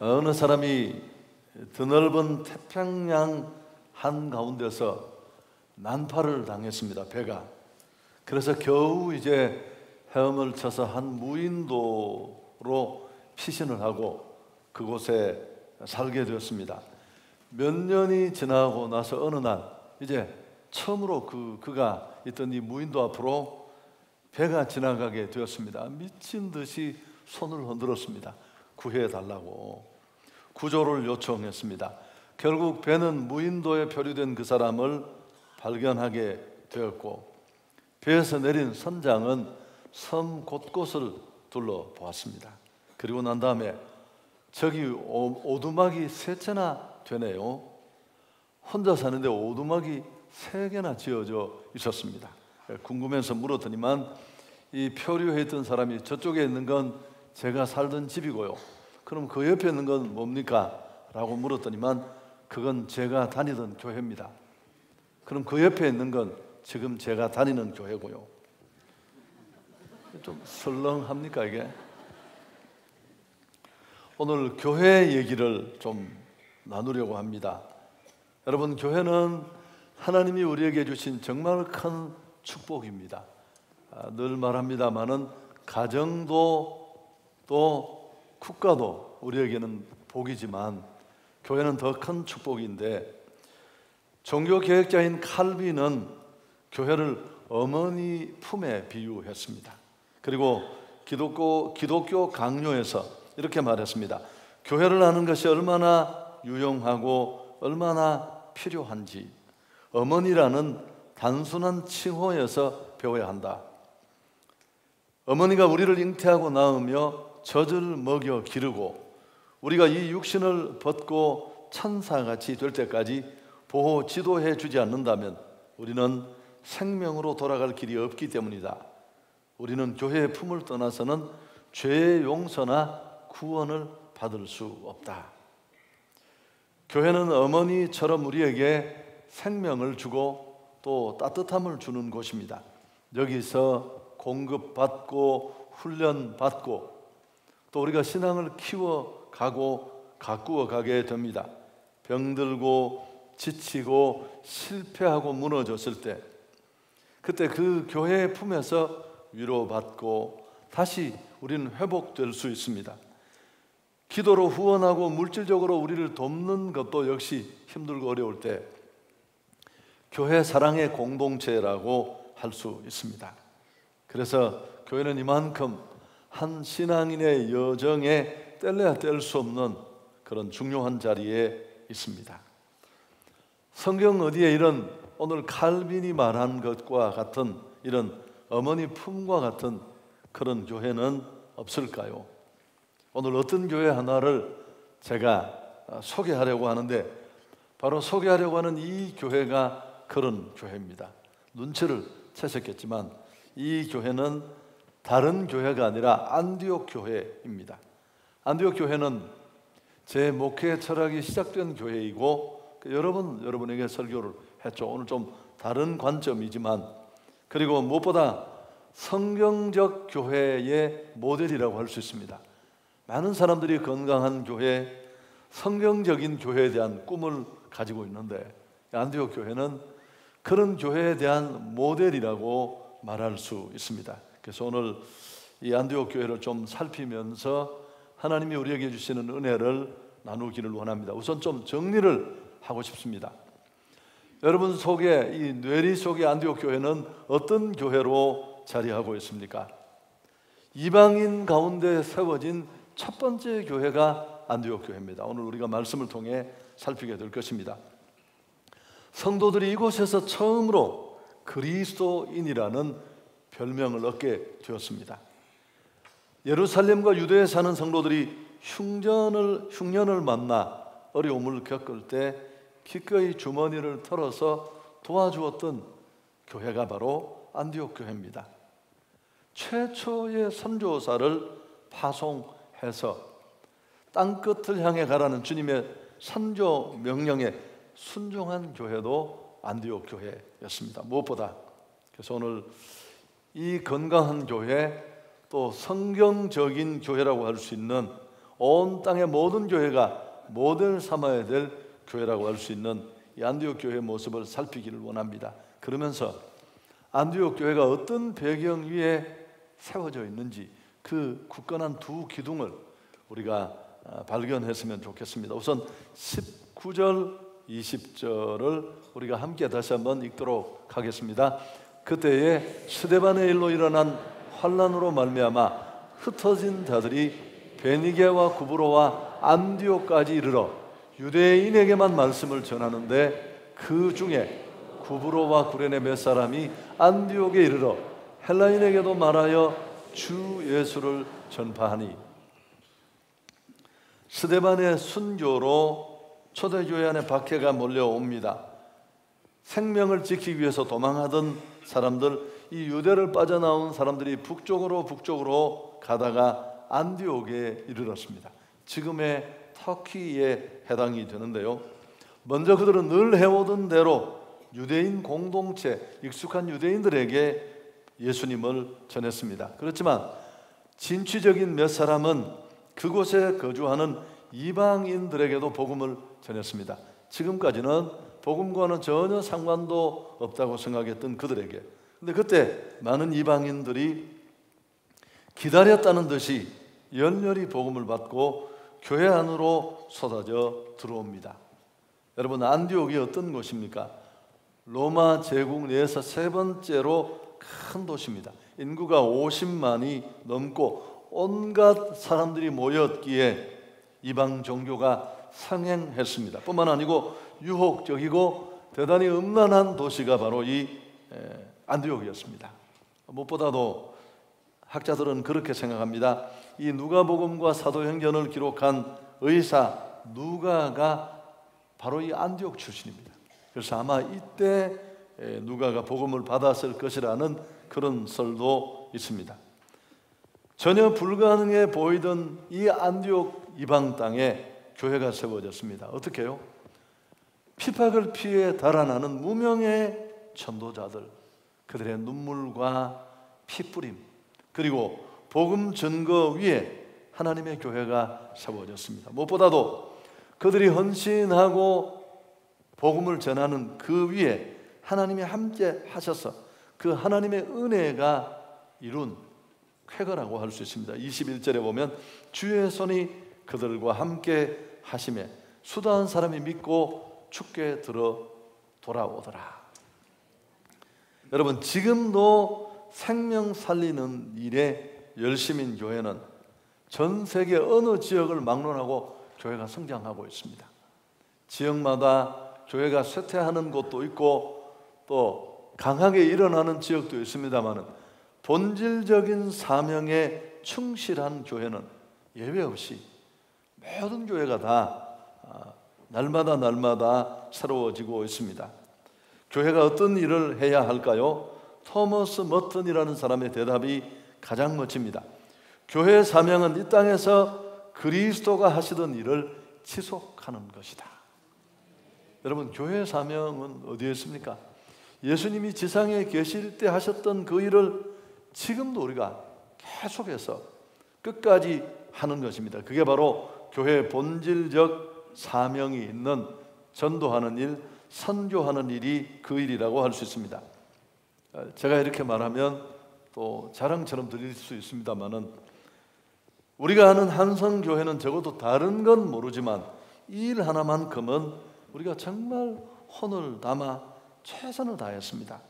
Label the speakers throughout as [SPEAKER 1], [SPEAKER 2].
[SPEAKER 1] 어느 사람이 드넓은 태평양 한가운데서 난파를 당했습니다. 배가. 그래서 겨우 이제 헤엄을 쳐서 한 무인도로 피신을 하고 그곳에 살게 되었습니다. 몇 년이 지나고 나서 어느 날 이제 처음으로 그가 있던 이 무인도 앞으로 배가 지나가게 되었습니다. 미친 듯이 손을 흔들었습니다. 구해달라고 구조를 요청했습니다. 결국 배는 무인도에 표류된 그 사람을 발견하게 되었고, 배에서 내린 선장은 섬 곳곳을 둘러보았습니다. 그리고 난 다음에 저기 오두막이 세 채나 되네요. 혼자 사는데 오두막이 세 개나 지어져 있었습니다. 궁금해서 물었더니만 이 표류해 있던 사람이 저쪽에 있는 건 제가 살던 집이고요. 그럼 그 옆에 있는 건 뭡니까? 라고 물었더니만 그건 제가 다니던 교회입니다. 그럼 그 옆에 있는 건 지금 제가 다니는 교회고요. 좀 설렁합니까 이게? 오늘 교회 얘기를 좀 나누려고 합니다. 여러분, 교회는 하나님이 우리에게 주신 정말 큰 축복입니다. 늘 말합니다마는 가정도 또 국가도 우리에게는 복이지만 교회는 더 큰 축복인데, 종교개혁자인 칼빈은 교회를 어머니 품에 비유했습니다. 그리고 기독교 강요에서 이렇게 말했습니다. 교회를 하는 것이 얼마나 유용하고 얼마나 필요한지 어머니라는 단순한 칭호에서 배워야 한다. 어머니가 우리를 잉태하고 낳으며 젖을 먹여 기르고 우리가 이 육신을 벗고 천사같이 될 때까지 보호, 지도해 주지 않는다면 우리는 생명으로 돌아갈 길이 없기 때문이다. 우리는 교회의 품을 떠나서는 죄의 용서나 구원을 받을 수 없다. 교회는 어머니처럼 우리에게 생명을 주고 또 따뜻함을 주는 곳입니다. 여기서 공급받고 훈련받고 또 우리가 신앙을 키워가고 가꾸어 가게 됩니다. 병들고 지치고 실패하고 무너졌을 때 그때 그 교회의 품에서 위로받고 다시 우리는 회복될 수 있습니다. 기도로 후원하고 물질적으로 우리를 돕는 것도 역시 힘들고 어려울 때 교회 사랑의 공동체라고 할 수 있습니다. 그래서 교회는 이만큼 한 신앙인의 여정에 뗄래야 뗄 수 없는 그런 중요한 자리에 있습니다. 성경 어디에 이런 오늘 칼빈이 말한 것과 같은 이런 어머니 품과 같은 그런 교회는 없을까요? 오늘 어떤 교회 하나를 제가 소개하려고 하는데 바로 소개하려고 하는 이 교회가 그런 교회입니다. 눈치를 채셨겠지만 이 교회는 다른 교회가 아니라 안디옥 교회입니다. 안디옥 교회는 제 목회 철학이 시작된 교회이고 여러분에게 설교를 했죠. 오늘 좀 다른 관점이지만 그리고 무엇보다 성경적 교회의 모델이라고 할 수 있습니다. 많은 사람들이 건강한 교회, 성경적인 교회에 대한 꿈을 가지고 있는데 안디옥 교회는 그런 교회에 대한 모델이라고 말할 수 있습니다. 그래서 오늘 이 안디옥 교회를 좀 살피면서 하나님이 우리에게 주시는 은혜를 나누기를 원합니다. 우선 좀 정리를 하고 싶습니다. 여러분 속에 이 뇌리 속의 안디옥 교회는 어떤 교회로 자리하고 있습니까? 이방인 가운데 세워진 첫 번째 교회가 안디옥 교회입니다. 오늘 우리가 말씀을 통해 살피게 될 것입니다. 성도들이 이곳에서 처음으로 그리스도인이라는 별명을 얻게 되었습니다. 예루살렘과 유대에 사는 성도들이 흉년을 만나 어려움을 겪을 때 기꺼이 주머니를 털어서 도와주었던 교회가 바로 안디옥 교회입니다. 최초의 선교사를 파송해서 땅끝을 향해 가라는 주님의 선교 명령에 순종한 교회도 안디옥 교회였습니다. 무엇보다 그래서 오늘 이 건강한 교회 또 성경적인 교회라고 할 수 있는 온 땅의 모든 교회가 모델 삼아야 될 교회라고 할 수 있는 이 안디옥 교회의 모습을 살피기를 원합니다. 그러면서 안디옥 교회가 어떤 배경 위에 세워져 있는지 그 굳건한 두 기둥을 우리가 발견했으면 좋겠습니다. 우선 19절 20절을 우리가 함께 다시 한번 읽도록 하겠습니다. 그때에 스데반의 일로 일어난 환난으로 말미암아 흩어진 자들이 베니게와 구브로와 안디옥까지 이르러 유대인에게만 말씀을 전하는데 그 중에 구브로와 구레네 몇 사람이 안디옥에 이르러 헬라인에게도 말하여 주 예수를 전파하니 스데반의 순교로 초대교회 안에 박해가 몰려옵니다. 생명을 지키기 위해서 도망하던 사람들, 이 유대를 빠져나온 사람들이 북쪽으로 가다가 안디옥에 이르렀습니다. 지금의 터키에 해당이 되는데요. 먼저 그들은 늘 해오던 대로 유대인 공동체, 익숙한 유대인들에게 예수님을 전했습니다. 그렇지만 진취적인 몇 사람은 그곳에 거주하는 이방인들에게도 복음을 전했습니다. 지금까지는 복음과는 전혀 상관도 없다고 생각했던 그들에게. 근데 그때 많은 이방인들이 기다렸다는 듯이 열렬히 복음을 받고 교회 안으로 쏟아져 들어옵니다. 여러분, 안디옥이 어떤 곳입니까? 로마 제국 내에서 세 번째로 큰 도시입니다. 인구가 50만이 넘고 온갖 사람들이 모였기에 이방 종교가 상행했습니다. 뿐만 아니고 유혹적이고 대단히 음란한 도시가 바로 이 안디옥이었습니다. 무엇보다도 학자들은 그렇게 생각합니다. 이 누가복음과 사도행전을 기록한 의사 누가가 바로 이 안디옥 출신입니다. 그래서 아마 이때 누가가 복음을 받았을 것이라는 그런 설도 있습니다. 전혀 불가능해 보이던 이 안디옥 이방 땅에 교회가 세워졌습니다. 어떻게 해요? 핍박을 피해 달아나는 무명의 전도자들, 그들의 눈물과 피뿌림, 그리고 복음 전거 위에 하나님의 교회가 세워졌습니다. 무엇보다도 그들이 헌신하고 복음을 전하는 그 위에 하나님이 함께 하셔서 그 하나님의 은혜가 이룬 쾌거라고 할 수 있습니다. 21절에 보면 주의 손이 그들과 함께 하심에 수다한 사람이 믿고 죽게 들어 돌아오더라. 여러분, 지금도 생명 살리는 일에 열심인 교회는 전 세계 어느 지역을 막론하고 교회가 성장하고 있습니다. 지역마다 교회가 쇠퇴하는 곳도 있고 또 강하게 일어나는 지역도 있습니다만 본질적인 사명에 충실한 교회는 예외 없이 모든 교회가 다 날마다 새로워지고 있습니다. 교회가 어떤 일을 해야 할까요? 토머스 머튼이라는 사람의 대답이 가장 멋집니다. 교회의 사명은 이 땅에서 그리스도가 하시던 일을 지속하는 것이다. 여러분, 교회의 사명은 어디에 있습니까? 예수님이 지상에 계실 때 하셨던 그 일을 지금도 우리가 계속해서 끝까지 하는 것입니다. 그게 바로 교회의 본질적 사명이 있는 전도하는 일, 선교하는 일이 그 일이라고 할 수 있습니다. 제가 이렇게 말하면 또 자랑처럼 들릴 수 있습니다만은 우리가 아는 한성교회는 적어도 다른 건 모르지만 이 일 하나만큼은 우리가 정말 혼을 담아 최선을 다했습니다.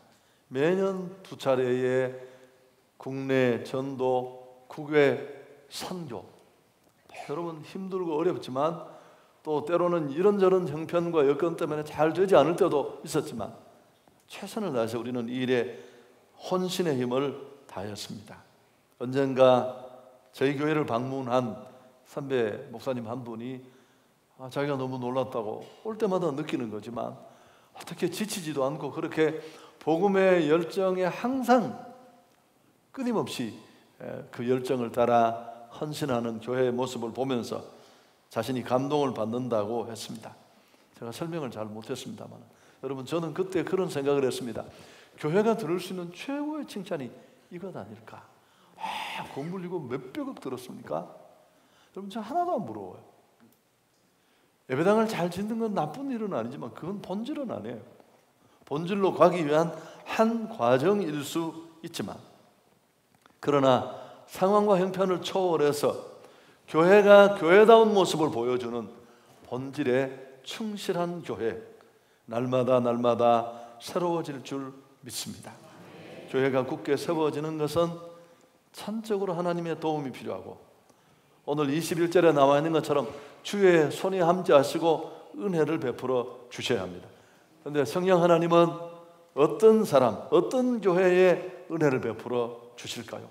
[SPEAKER 1] 매년 2차례의 국내 전도, 국외 선교, 여러분 힘들고 어렵지만 또 때로는 이런저런 형편과 여건 때문에 잘 되지 않을 때도 있었지만 최선을 다해서 우리는 이 일에 혼신의 힘을 다했습니다. 언젠가 저희 교회를 방문한 선배 목사님 한 분이 자기가 너무 놀랐다고 올 때마다 느끼는 거지만 어떻게 지치지도 않고 그렇게 복음의 열정에 항상 끊임없이 그 열정을 따라 헌신하는 교회의 모습을 보면서 자신이 감동을 받는다고 했습니다. 제가 설명을 잘 못했습니다만 여러분, 저는 그때 그런 생각을 했습니다. 교회가 들을 수 있는 최고의 칭찬이 이것 아닐까? 공물리고 몇백억 들었습니까? 여러분, 저 하나도 안 부러워요. 예배당을 잘 짓는 건 나쁜 일은 아니지만 그건 본질은 아니에요. 본질로 가기 위한 한 과정일 수 있지만, 그러나 상황과 형편을 초월해서 교회가 교회다운 모습을 보여주는 본질에 충실한 교회, 날마다 새로워질 줄 믿습니다. 교회가 굳게 세워지는 것은 천적으로 하나님의 도움이 필요하고, 오늘 21절에 나와 있는 것처럼 주의 손이 함께하시고 은혜를 베풀어 주셔야 합니다. 그런데 성령 하나님은 어떤 사람, 어떤 교회에 은혜를 베풀어 주실까요?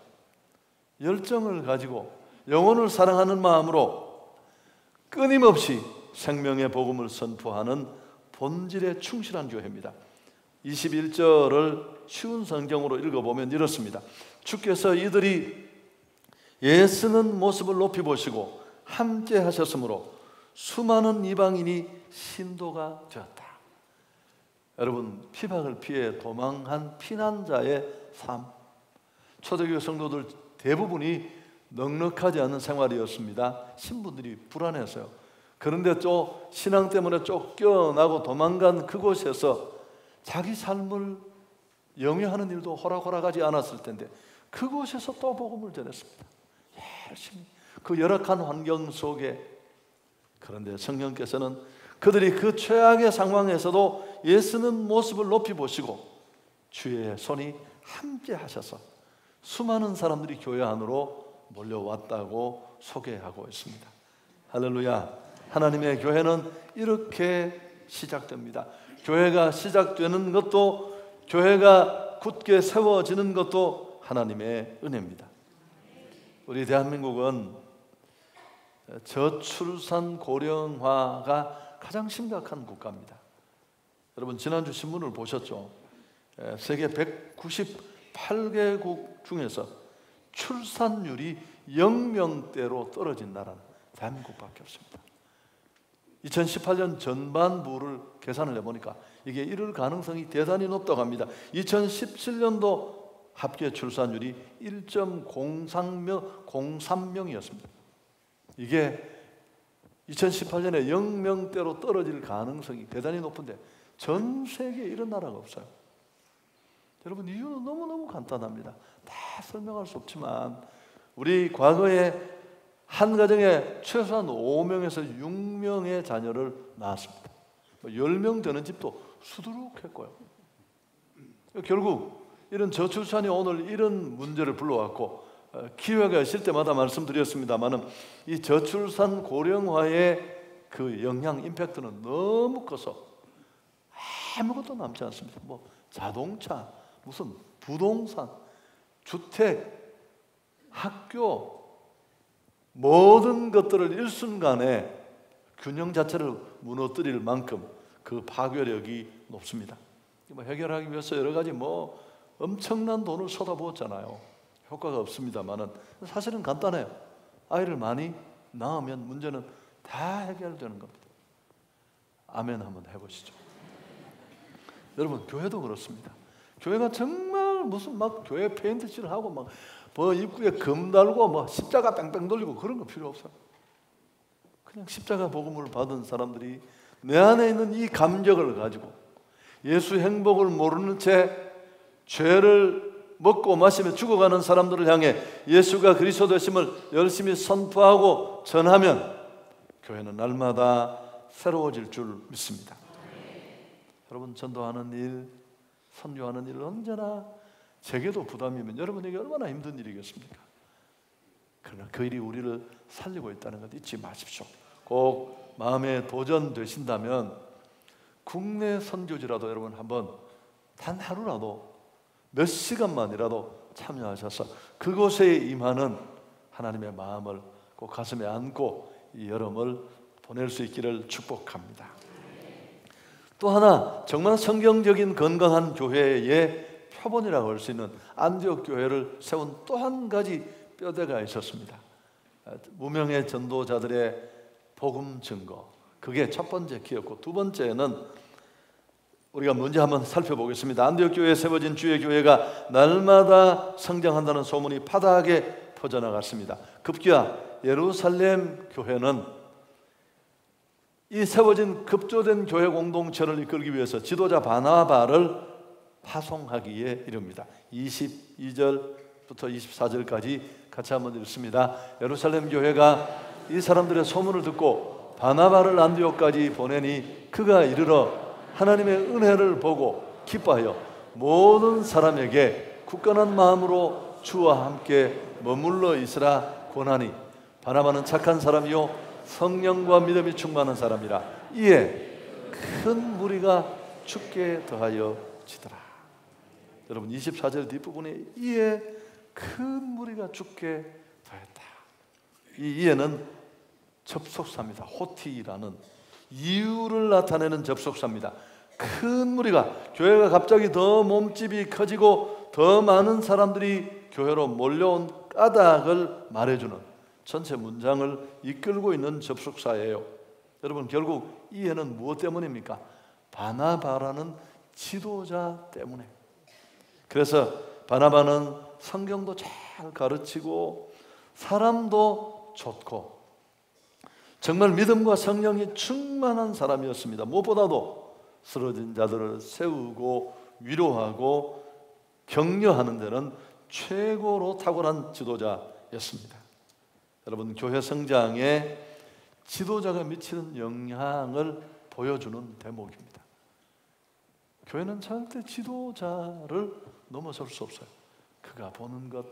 [SPEAKER 1] 열정을 가지고 영혼을 사랑하는 마음으로 끊임없이 생명의 복음을 선포하는 본질에 충실한 교회입니다. 21절을 쉬운 성경으로 읽어보면 이렇습니다. 주께서 이들이 예쓰는 모습을 높이 보시고 함께 하셨으므로 수많은 이방인이 신도가 되었다. 여러분, 피박을 피해 도망한 피난자의 삶, 초대교회 성도들 대부분이 넉넉하지 않은 생활이었습니다. 신부들이 불안해서요. 그런데 또 신앙 때문에 쫓겨나고 도망간 그곳에서 자기 삶을 영위하는 일도 호락호락하지 않았을 텐데 그곳에서 또 복음을 전했습니다. 열심히 그 열악한 환경 속에. 그런데 성령께서는 그들이 그 최악의 상황에서도 예수는 모습을 높이 보시고 주의 손이 함께 하셔서 수많은 사람들이 교회 안으로 몰려왔다고 소개하고 있습니다. 할렐루야. 하나님의 교회는 이렇게 시작됩니다. 교회가 시작되는 것도, 교회가 굳게 세워지는 것도 하나님의 은혜입니다. 우리 대한민국은 저출산 고령화가 가장 심각한 국가입니다. 여러분, 지난주 신문을 보셨죠? 세계 198개국 중에서 출산율이 0명대로 떨어진 나라는 대한민국밖에 없습니다. 2018년 전반부를 계산을 해보니까 이게 이럴 가능성이 대단히 높다고 합니다. 2017년도 합계 출산율이 1.03명이었습니다. 이게 2018년에 0명대로 떨어질 가능성이 대단히 높은데 전 세계에 이런 나라가 없어요. 여러분, 이유는 너무너무 간단합니다. 다 설명할 수 없지만 우리 과거에 한 가정에 최소한 5명에서 6명의 자녀를 낳았습니다. 10명 되는 집도 수두룩했고요. 결국 이런 저출산이 오늘 이런 문제를 불러왔고, 기회가 있을 때마다 말씀드렸습니다만은 이 저출산 고령화의 그 영향, 임팩트는 너무 커서 아무것도 남지 않습니다. 뭐 자동차, 무슨 부동산, 주택, 학교, 모든 것들을 일순간에 균형 자체를 무너뜨릴 만큼 그 파괴력이 높습니다. 해결하기 위해서 여러 가지 엄청난 돈을 쏟아부었잖아요. 효과가 없습니다만은 사실은 간단해요. 아이를 많이 낳으면 문제는 다 해결되는 겁니다. 아멘 한번 해보시죠. 여러분, 교회도 그렇습니다. 교회가 정말 무슨 교회 페인트칠을 하고 입구에 금 달고 십자가 뺑뺑 돌리고 그런 거 필요 없어요. 그냥 십자가 복음을 받은 사람들이 내 안에 있는 이 감격을 가지고 예수 행복을 모르는 채 죄를 먹고 마시며 죽어가는 사람들을 향해 예수가 그리스도 되심을 열심히 선포하고 전하면 교회는 날마다 새로워질 줄 믿습니다. 여러분, 전도하는 일, 선교하는 일은 언제나 제게도 부담이면 여러분에게 얼마나 힘든 일이겠습니까? 그러나 그 일이 우리를 살리고 있다는 것 잊지 마십시오. 꼭 마음에 도전되신다면 국내 선교지라도 여러분 한번 단 하루라도 몇 시간만이라도 참여하셔서 그곳에 임하는 하나님의 마음을 꼭 가슴에 안고 이 여름을 보낼 수 있기를 축복합니다. 또 하나 정말 성경적인 건강한 교회의 표본이라고 할 수 있는 안디옥 교회를 세운 또 한 가지 뼈대가 있었습니다. 무명의 전도자들의 복음 증거, 그게 첫 번째 키였고, 두 번째는 우리가 먼저 한번 살펴보겠습니다. 안디옥 교회에 세워진 주의 교회가 날마다 성장한다는 소문이 파다하게 퍼져나갔습니다. 급기야 예루살렘 교회는 이 세워진 급조된 교회 공동체를 이끌기 위해서 지도자 바나바를 파송하기에 이릅니다. 22절부터 24절까지 같이 한번 읽습니다. 예루살렘 교회가 이 사람들의 소문을 듣고 바나바를 안디옥까지 보내니 그가 이르러 하나님의 은혜를 보고 기뻐하여 모든 사람에게 굳건한 마음으로 주와 함께 머물러 있으라 권하니 바나바는 착한 사람이요 성령과 믿음이 충만한 사람이라. 이에 큰 무리가 죽게 더하여 지더라. 여러분 24절 뒷부분에 이에 큰 무리가 죽게 더했다. 이 이에는 접속사입니다. 호티라는 이유를 나타내는 접속사입니다. 큰 무리가, 교회가 갑자기 더 몸집이 커지고 더 많은 사람들이 교회로 몰려온 까닭을 말해주는 전체 문장을 이끌고 있는 접속사예요. 여러분 결국 이해는 무엇 때문입니까? 바나바라는 지도자 때문에. 그래서 바나바는 성경도 잘 가르치고 사람도 좋고 정말 믿음과 성령이 충만한 사람이었습니다. 무엇보다도 쓰러진 자들을 세우고 위로하고 격려하는 데는 최고로 탁월한 지도자였습니다. 여러분 교회 성장에 지도자가 미치는 영향을 보여주는 대목입니다. 교회는 절대 지도자를 넘어설 수 없어요. 그가 보는 것,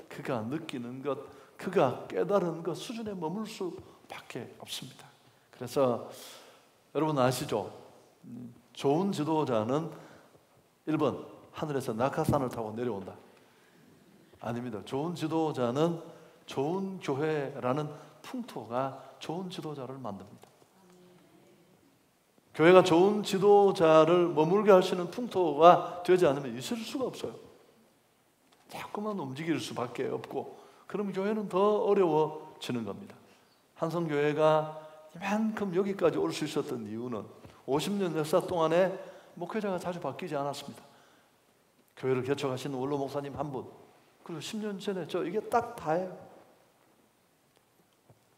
[SPEAKER 1] 그가 느끼는 것, 그가 깨달은 것 수준에 머물 수밖에 없습니다. 그래서 여러분 아시죠? 좋은 지도자는 1번 하늘에서 낙하산을 타고 내려온다. 아닙니다. 좋은 지도자는 좋은 교회라는 풍토가 좋은 지도자를 만듭니다. 교회가 좋은 지도자를 머물게 할 수 있는 풍토가 되지 않으면 있을 수가 없어요. 자꾸만 움직일 수밖에 없고 그럼 교회는 더 어려워지는 겁니다. 한성교회가 이만큼 여기까지 올 수 있었던 이유는 50년 역사 동안에 목회자가 자주 바뀌지 않았습니다. 교회를 개척하신 원로 목사님 한 분, 그리고 10년 전에 이게 딱 다예요.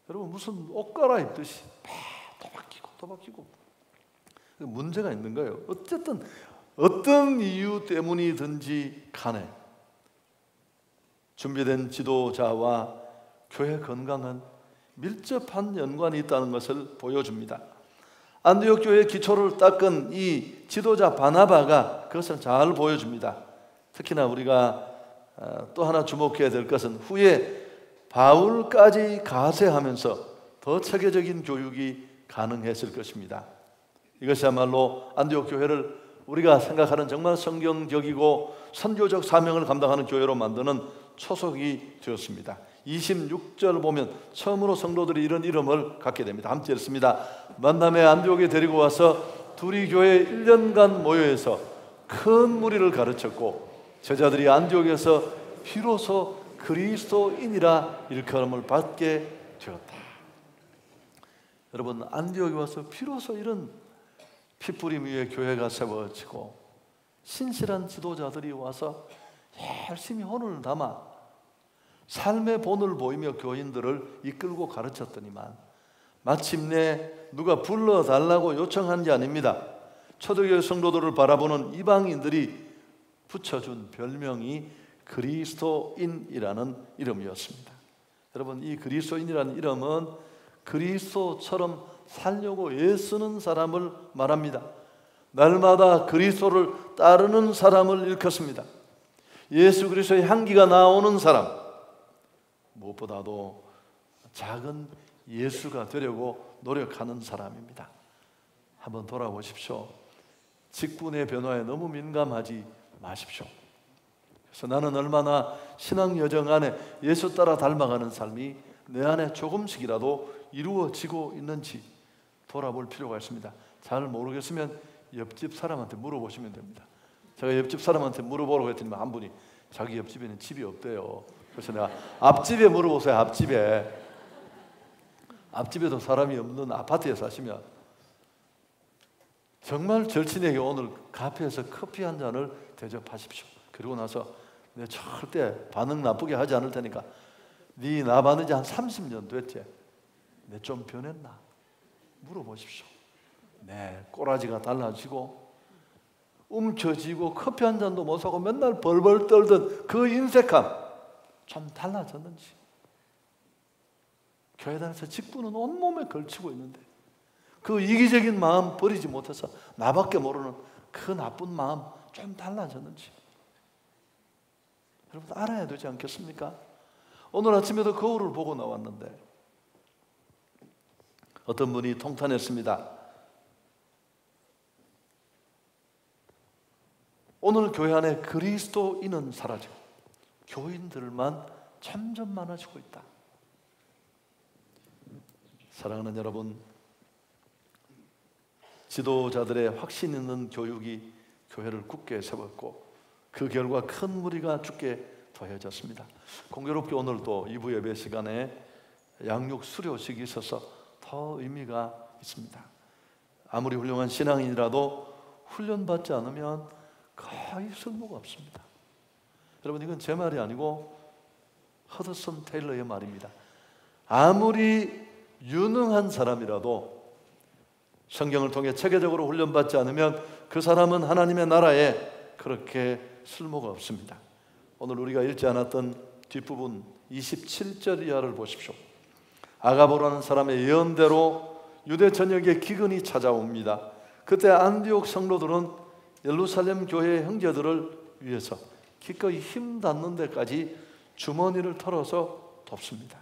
[SPEAKER 1] 여러분 무슨 옷 갈아입듯이 또 바뀌고 또 바뀌고 문제가 있는 거예요. 어쨌든 어떤 이유 때문이든지 간에 준비된 지도자와 교회 건강은 밀접한 연관이 있다는 것을 보여줍니다. 안디옥 교회의 기초를 닦은 이 지도자 바나바가 그것을 잘 보여줍니다. 특히나 우리가 또 하나 주목해야 될 것은 후에 바울까지 가세하면서 더 체계적인 교육이 가능했을 것입니다. 이것이야말로 안디옥 교회를 우리가 생각하는 정말 성경적이고 선교적 사명을 감당하는 교회로 만드는 초석이 되었습니다. 26절 보면 처음으로 성도들이 이런 이름을 갖게 됩니다. 함께 읽습니다. 만남에 안디옥에 데리고 와서 둘이 교회에 1년간 모여서 큰 무리를 가르쳤고 제자들이 안디옥에서 비로소 그리스도인이라 일컬음을 받게 되었다. 여러분 안디옥에 와서 비로소 이런 핏부림 위에 교회가 세워지고 신실한 지도자들이 와서 열심히 혼을 담아 삶의 본을 보이며 교인들을 이끌고 가르쳤더니만 마침내 누가 불러달라고 요청한 게 아닙니다. 초대교회 성도들을 바라보는 이방인들이 붙여준 별명이 그리스도인이라는 이름이었습니다. 여러분 이 그리스도인이라는 이름은 그리스도처럼 살려고 애쓰는 사람을 말합니다. 날마다 그리스도를 따르는 사람을 일컫습니다. 예수 그리스도의 향기가 나오는 사람, 무엇보다도 작은 예수가 되려고 노력하는 사람입니다. 한번 돌아보십시오. 직분의 변화에 너무 민감하지 마십시오. 그래서 나는 얼마나 신앙 여정 안에 예수 따라 닮아가는 삶이 내 안에 조금씩이라도 이루어지고 있는지 돌아볼 필요가 있습니다. 잘 모르겠으면 옆집 사람한테 물어보시면 됩니다. 제가 옆집 사람한테 물어보라고 했더니 한 분이 자기 옆집에는 집이 없대요. 그래서 내가 앞집에 물어보세요. 앞집에도 사람이 없는 아파트에 사시면 정말 절친에게 오늘 카페에서 커피 한 잔을 대접하십시오. 그리고 나서 내 절대 반응 나쁘게 하지 않을 테니까 네 나 받은 지 한 30년 됐지? 내 좀 변했나? 물어보십시오. 네, 꼬라지가 달라지고 움켜쥐고 커피 한 잔도 못 사고 맨날 벌벌 떨던 그 인색함 좀 달라졌는지. 교회 다니면서 직분은 온몸에 걸치고 있는데 그 이기적인 마음 버리지 못해서 나밖에 모르는 그 나쁜 마음 좀 달라졌는지 여러분 알아야 되지 않겠습니까? 오늘 아침에도 거울을 보고 나왔는데 어떤 분이 통탄했습니다. 오늘 교회 안에 그리스도인은 사라지고 교인들만 점점 많아지고 있다. 사랑하는 여러분, 지도자들의 확신 있는 교육이 교회를 굳게 세웠고 그 결과 큰 무리가 죽게 더해졌습니다. 공교롭게 오늘도 2부 예배 시간에 양육 수료식이 있어서 더 의미가 있습니다. 아무리 훌륭한 신앙인이라도 훈련받지 않으면 거의 쓸모가 없습니다. 여러분, 이건 제 말이 아니고 허드슨 테일러의 말입니다. 아무리 유능한 사람이라도 성경을 통해 체계적으로 훈련받지 않으면 그 사람은 하나님의 나라에 그렇게 쓸모가 없습니다. 오늘 우리가 읽지 않았던 뒷부분 27절 이하를 보십시오. 아가보라는 사람의 예언대로 유대 전역에 기근이 찾아옵니다. 그때 안디옥 성도들은 예루살렘 교회의 형제들을 위해서 기꺼이 힘 닿는 데까지 주머니를 털어서 돕습니다.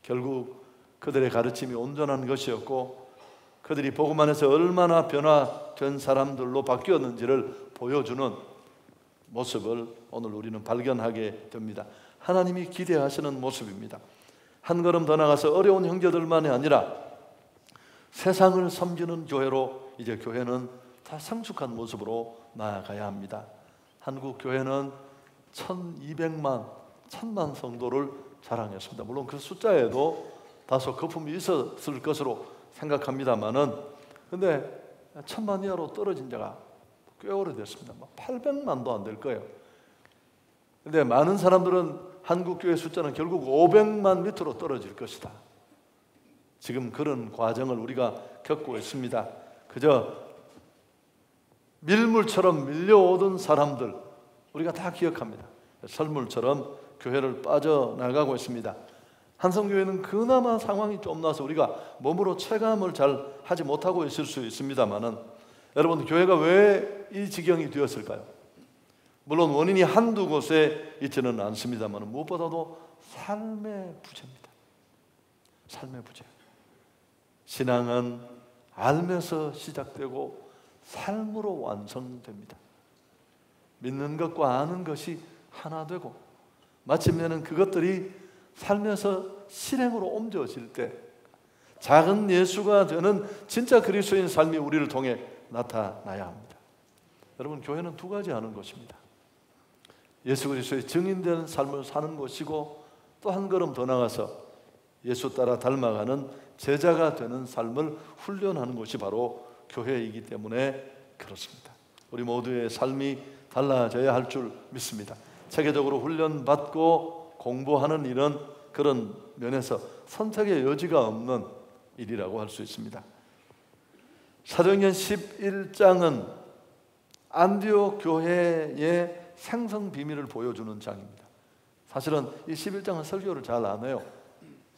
[SPEAKER 1] 결국 그들의 가르침이 온전한 것이었고 그들이 복음 안에서 얼마나 변화된 사람들로 바뀌었는지를 보여주는 모습을 오늘 우리는 발견하게 됩니다. 하나님이 기대하시는 모습입니다. 한 걸음 더 나가서 어려운 형제들만이 아니라 세상을 섬기는 교회로 이제 교회는 다 성숙한 모습으로 나아가야 합니다. 한국 교회는 1200만, 1000만 성도를 자랑했습니다. 물론 그 숫자에도 다소 거품이 있었을 것으로 생각합니다만은 근데 1000만 이하로 떨어진 자가 꽤 오래됐습니다. 800만도 안 될 거예요. 근데 많은 사람들은 한국 교회 숫자는 결국 500만 밑으로 떨어질 것이다. 지금 그런 과정을 우리가 겪고 있습니다. 그저 밀물처럼 밀려오던 사람들 우리가 다 기억합니다. 설물처럼 교회를 빠져나가고 있습니다. 한성교회는 그나마 상황이 좀 나서 우리가 몸으로 체감을 잘 하지 못하고 있을 수 있습니다만은 여러분, 교회가 왜 이 지경이 되었을까요? 물론 원인이 한두 곳에 있지는 않습니다만 무엇보다도 삶의 부재입니다. 삶의 부재. 신앙은 알면서 시작되고 삶으로 완성됩니다. 믿는 것과 아는 것이 하나 되고 마침내는 그것들이 삶에서 실행으로 옮겨질 때 작은 예수가 되는 진짜 그리스도인 삶이 우리를 통해 나타나야 합니다. 여러분, 교회는 두 가지 하는 것입니다. 예수 그리스도의 증인되는 삶을 사는 것이고 또 한 걸음 더 나가서 예수 따라 닮아가는 제자가 되는 삶을 훈련하는 것이 바로 교회이기 때문에 그렇습니다. 우리 모두의 삶이 달라져야 할 줄 믿습니다. 체계적으로 훈련받고 공부하는 일은 그런 면에서 선택의 여지가 없는 일이라고 할 수 있습니다. 사도행전 11장은 안디옥 교회의 생성 비밀을 보여주는 장입니다. 사실은 이 11장은 설교를 잘 안 해요.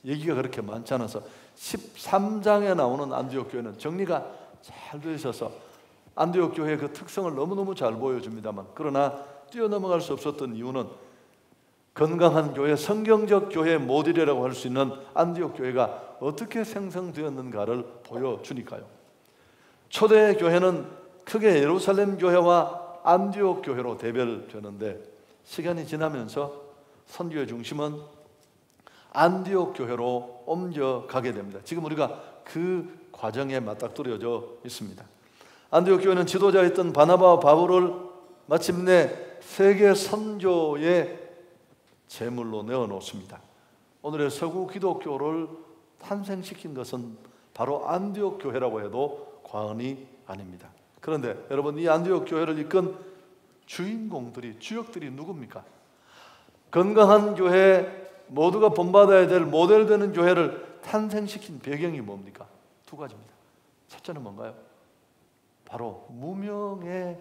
[SPEAKER 1] 얘기가 그렇게 많지 않아서 13장에 나오는 안디옥 교회는 정리가 잘 되어 있어서 안디옥 교회의 그 특성을 너무너무 잘 보여줍니다만 그러나 뛰어넘어갈 수 없었던 이유는 건강한 교회, 성경적 교회 모델이라고 할 수 있는 안디옥 교회가 어떻게 생성되었는가를 보여주니까요. 초대 교회는 크게 예루살렘 교회와 안디옥 교회로 대별되는데 시간이 지나면서 선교의 중심은 안디옥 교회로 옮겨가게 됩니다. 지금 우리가 그 과정에 맞닥뜨려져 있습니다. 안디옥 교회는 지도자였던 바나바와 바울을 마침내 세계 선교의 제물로 내어놓습니다. 오늘의 서구 기독교를 탄생시킨 것은 바로 안디옥 교회라고 해도 과언이 아닙니다. 그런데 여러분, 이 안디옥 교회를 이끈 주인공들이, 주역들이 누굽니까? 건강한 교회, 모두가 본받아야 될 모델 되는 교회를 탄생시킨 배경이 뭡니까? 두 가지입니다. 첫째는 뭔가요? 바로 무명의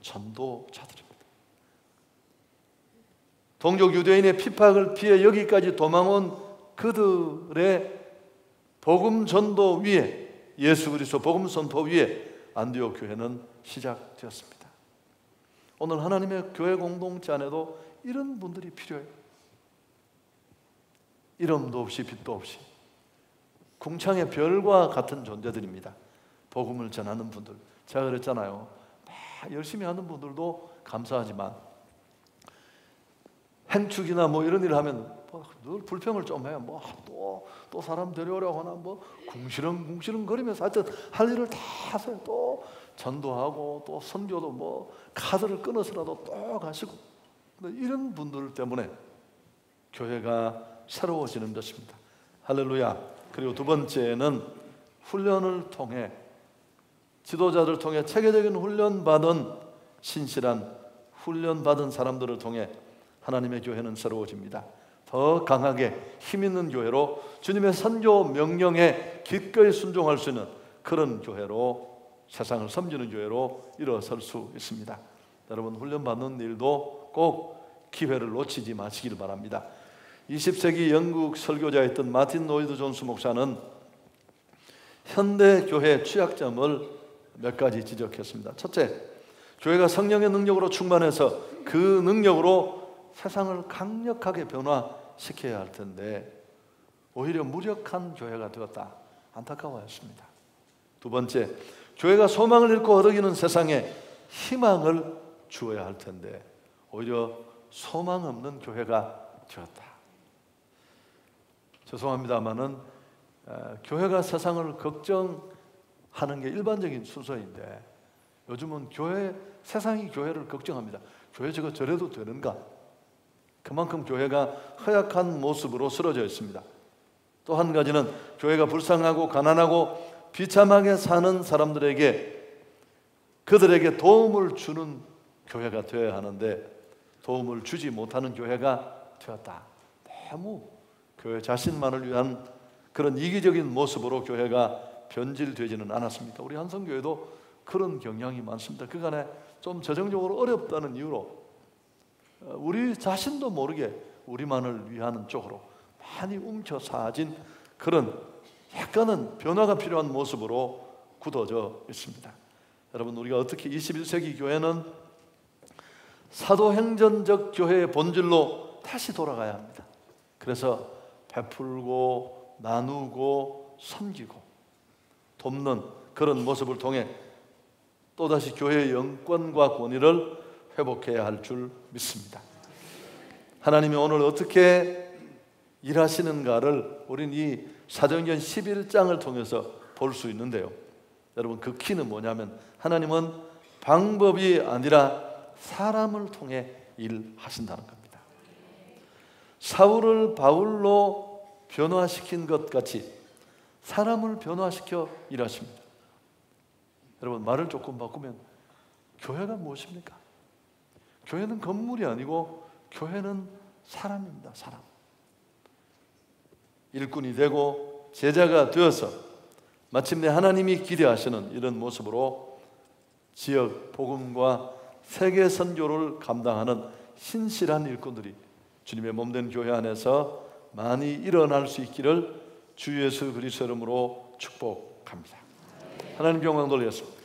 [SPEAKER 1] 전도자들입니다. 동족 유대인의 핍박을 피해 여기까지 도망온 그들의 복음 전도 위에, 예수 그리스도 복음 선포 위에 안디옥 교회는 시작되었습니다. 오늘 하나님의 교회 공동체 안에도 이런 분들이 필요해요. 이름도 없이 빛도 없이 궁창의 별과 같은 존재들입니다. 복음을 전하는 분들, 제가 그랬잖아요. 열심히 하는 분들도 감사하지만 행축이나 뭐 이런 일을 하면 늘 불평을 좀 해요. 또 사람 데려오려고 하나 궁시렁 거리면서 하여튼 할 일을 다 하세요. 또 전도하고 또 선교도 카드를 끊어서라도 또 가시고, 이런 분들 때문에 교회가 새로워지는 것입니다. 할렐루야. 그리고 두 번째는 훈련을 통해, 지도자들 통해 체계적인 훈련받은 신실한 훈련받은 사람들을 통해 하나님의 교회는 새로워집니다. 더 강하게 힘있는 교회로 주님의 선교 명령에 기꺼이 순종할 수 있는 그런 교회로, 세상을 섬기는 교회로 일어설 수 있습니다. 여러분, 훈련받는 일도 꼭 기회를 놓치지 마시길 바랍니다. 20세기 영국 설교자였던 마틴 로이드 존스 목사는 현대 교회의 취약점을 몇 가지 지적했습니다. 첫째, 교회가 성령의 능력으로 충만해서 그 능력으로 세상을 강력하게 변화시켜야 할 텐데 오히려 무력한 교회가 되었다. 안타까워했습니다. 두 번째, 교회가 소망을 잃고 허덕이는 세상에 희망을 주어야 할 텐데 오히려 소망 없는 교회가 되었다. 죄송합니다마는 교회가 세상을 걱정하는 게 일반적인 순서인데 요즘은 세상이 교회를 걱정합니다. 교회 저래도 되는가? 그만큼 교회가 허약한 모습으로 쓰러져 있습니다. 또 한 가지는 교회가 불쌍하고 가난하고 비참하게 사는 사람들에게, 그들에게 도움을 주는 교회가 되어야 하는데 도움을 주지 못하는 교회가 되었다. 너무 교회 자신만을 위한 그런 이기적인 모습으로 교회가 변질되지는 않았습니까? 우리 한성교회도 그런 경향이 많습니다. 그간에 좀 재정적으로 어렵다는 이유로 우리 자신도 모르게 우리만을 위하는 쪽으로 많이 움켜 사진 그런 약간은 변화가 필요한 모습으로 굳어져 있습니다. 여러분, 우리가 어떻게 21세기 교회는 사도행전적 교회의 본질로 다시 돌아가야 합니다. 그래서 베풀고 나누고 섬기고 돕는 그런 모습을 통해 또다시 교회의 영권과 권위를 회복해야 할 줄 믿습니다. 하나님이 오늘 어떻게 일하시는가를 우린 이 사도행전 11장을 통해서 볼 수 있는데요. 여러분, 그 키는 뭐냐면 하나님은 방법이 아니라 사람을 통해 일하신다는 겁니다. 사울을 바울로 변화시킨 것 같이 사람을 변화시켜 일하십니다. 여러분, 말을 조금 바꾸면 교회가 무엇입니까? 교회는 건물이 아니고 교회는 사람입니다. 사람. 일꾼이 되고 제자가 되어서 마침내 하나님이 기대하시는 이런 모습으로 지역 복음과 세계 선교를 감당하는 신실한 일꾼들이 주님의 몸된 교회 안에서 많이 일어날 수 있기를 주 예수 그리스도 이름으로 축복합니다. 하나님 영광 돌리겠습니다.